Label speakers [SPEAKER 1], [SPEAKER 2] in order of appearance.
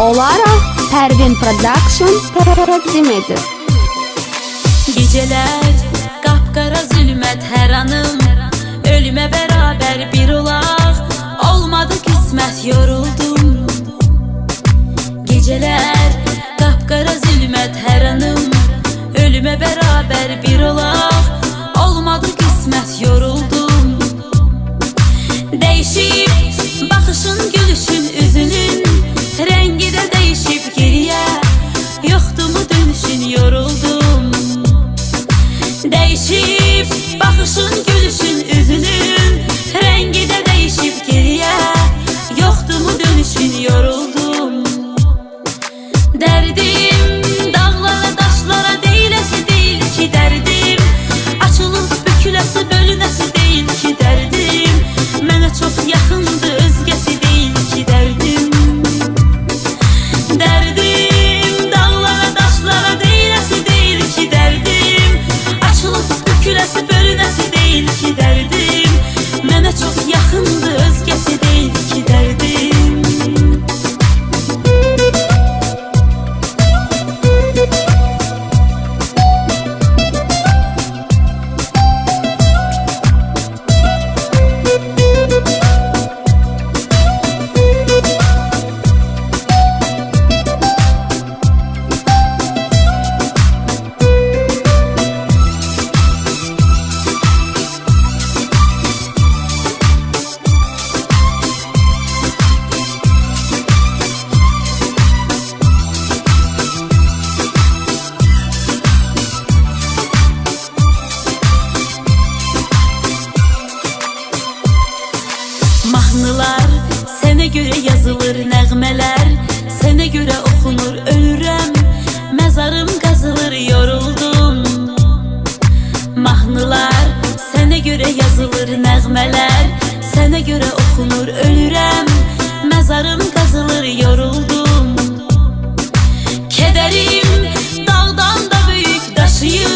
[SPEAKER 1] olaraq Pərvin Production təqdim edir.
[SPEAKER 2] Geceler kapkara zülmət hər anım, ölüme beraber bir olaq, olmadı kısmet yoruldum. Geceler kapkara zülmət hər anım, ölüme beraber bir olaq, olmadı kısmet yoruldum. Değişip bakışın, gülüşün, üzünün rengi de değişip geriye, yoktu mu dönüşün yoruldum. Değişip bakışın, gülüşün, üzünün rengi de değişip geriye, yoktu mu dönüşün yoruldum. Derdim dağlara taşlara değilesi değil ki derdim, açılıp bükülesi bölünesi değil ki derdim, mənə çok yakındı özgesi değil ki derdim. Derdim dağlara taşlara değilesi değil ki derdim, açılıp bükülesi bölünesi değil ki derdim, mənə çok yakındı özgesi değil ki derdim. Mahnılar sənə görə yazılır, nəğmələr sənə görə oxunur, ölürəm, məzarım qazılır, yoruldum. Mahnılar sənə görə yazılır, nəğmələr sənə görə oxunur, ölürəm, məzarım qazılır, yoruldum. Kədərim dağdan da böyük daşıyır,